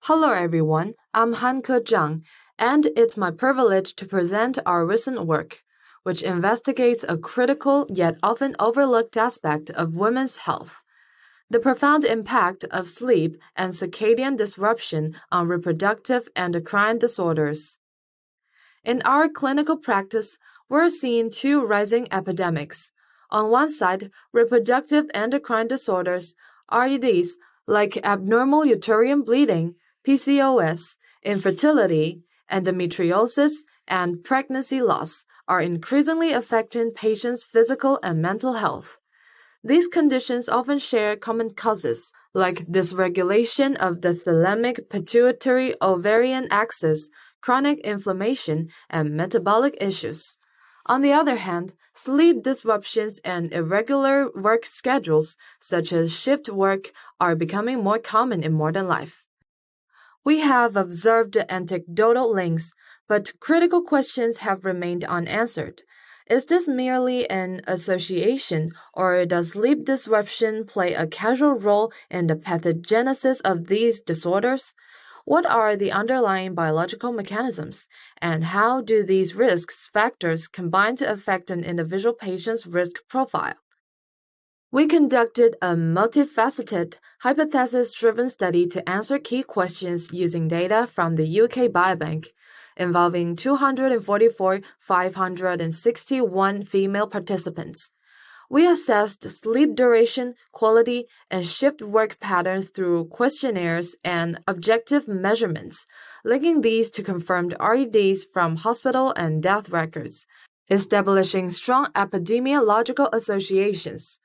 Hello everyone, I'm Hanke Zhang, and it's my privilege to present our recent work, which investigates a critical yet often overlooked aspect of women's health: the profound impact of sleep and circadian disruption on reproductive endocrine disorders. In our clinical practice, we're seeing two rising epidemics. On one side, reproductive endocrine disorders, REDs, like abnormal uterine bleeding, PCOS, infertility, endometriosis, and pregnancy loss, are increasingly affecting patients' physical and mental health. These conditions often share common causes, like dysregulation of the thalamic pituitary ovarian axis, chronic inflammation, and metabolic issues. On the other hand, sleep disruptions and irregular work schedules, such as shift work, are becoming more common in modern life. We have observed anecdotal links, but critical questions have remained unanswered. Is this merely an association, or does sleep disruption play a causal role in the pathogenesis of these disorders? What are the underlying biological mechanisms, and how do these risk factors combine to affect an individual patient's risk profile? We conducted a multifaceted, hypothesis-driven study to answer key questions using data from the UK Biobank, involving 561 female participants. We assessed sleep duration, quality, and shift work patterns through questionnaires and objective measurements, linking these to confirmed REDs from hospital and death records, establishing strong epidemiological associations.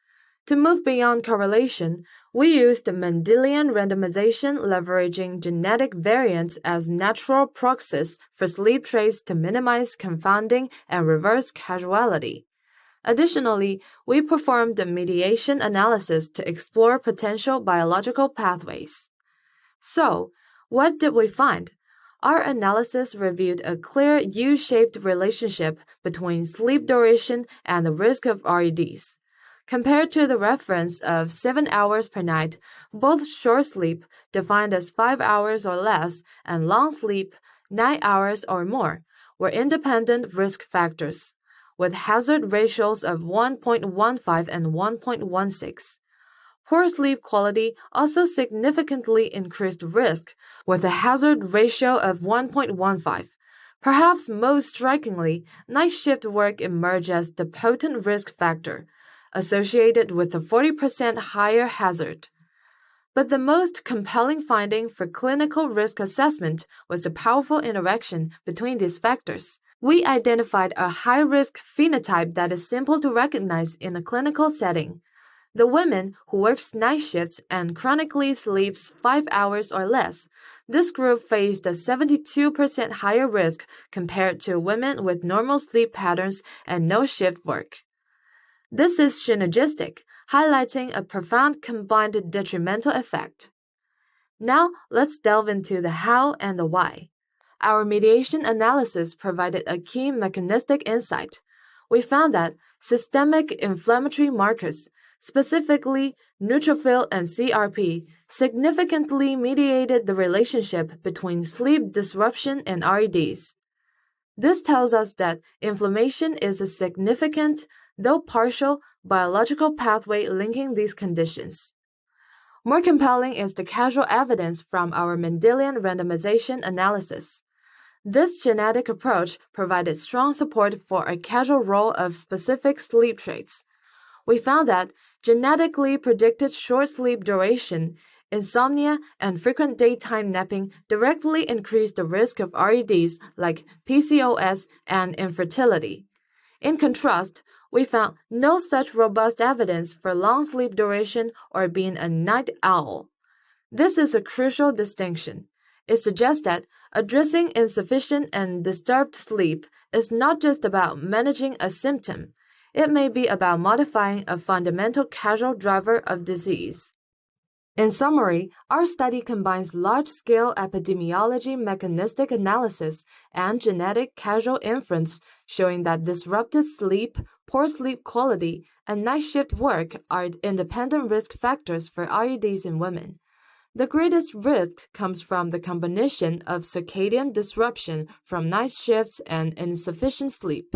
To move beyond correlation, we used Mendelian randomization, leveraging genetic variants as natural proxies for sleep traits to minimize confounding and reverse causality. Additionally, we performed a mediation analysis to explore potential biological pathways. So, what did we find? Our analysis revealed a clear U-shaped relationship between sleep duration and the risk of REDs. Compared to the reference of 7 hours per night, both short sleep, defined as 5 hours or less, and long sleep, 9 hours or more, were independent risk factors, with hazard ratios of 1.15 and 1.16. Poor sleep quality also significantly increased risk, with a hazard ratio of 1.15. Perhaps most strikingly, night shift work emerged as the potent risk factor, associated with a 40% higher hazard. But the most compelling finding for clinical risk assessment was the powerful interaction between these factors. We identified a high-risk phenotype that is simple to recognize in a clinical setting. The women who works night shifts and chronically sleeps 5 hours or less. This group faced a 72% higher risk compared to women with normal sleep patterns and no shift work. This is synergistic, highlighting a profound combined detrimental effect. Now, let's delve into the how and the why. Our mediation analysis provided a key mechanistic insight. We found that systemic inflammatory markers, specifically neutrophil and CRP, significantly mediated the relationship between sleep disruption and REDs. This tells us that inflammation is a significant, though partial, biological pathway linking these conditions. More compelling is the causal evidence from our Mendelian randomization analysis. This genetic approach provided strong support for a causal role of specific sleep traits. We found that genetically predicted short sleep duration, insomnia, and frequent daytime napping directly increased the risk of REDs like PCOS and infertility. In contrast, we found no such robust evidence for long sleep duration or being a night owl. This is a crucial distinction. It suggests that addressing insufficient and disturbed sleep is not just about managing a symptom. It may be about modifying a fundamental causal driver of disease. In summary, our study combines large-scale epidemiology mechanistic analysis and genetic causal inference, showing that disrupted sleep, poor sleep quality, and night shift work are independent risk factors for REDs in women. The greatest risk comes from the combination of circadian disruption from night shifts and insufficient sleep,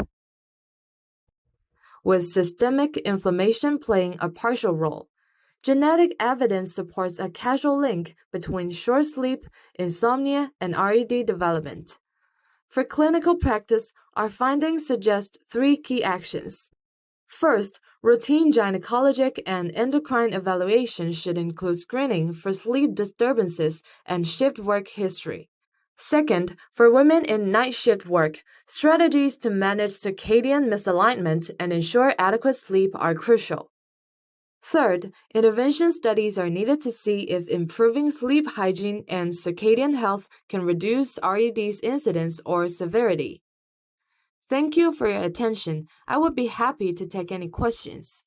with systemic inflammation playing a partial role. Genetic evidence supports a causal link between short sleep, insomnia, and RED development. For clinical practice, our findings suggest three key actions. First, routine gynecologic and endocrine evaluation should include screening for sleep disturbances and shift work history. Second, for women in night shift work, strategies to manage circadian misalignment and ensure adequate sleep are crucial. Third, intervention studies are needed to see if improving sleep hygiene and circadian health can reduce RED's incidence or severity. Thank you for your attention. I would be happy to take any questions.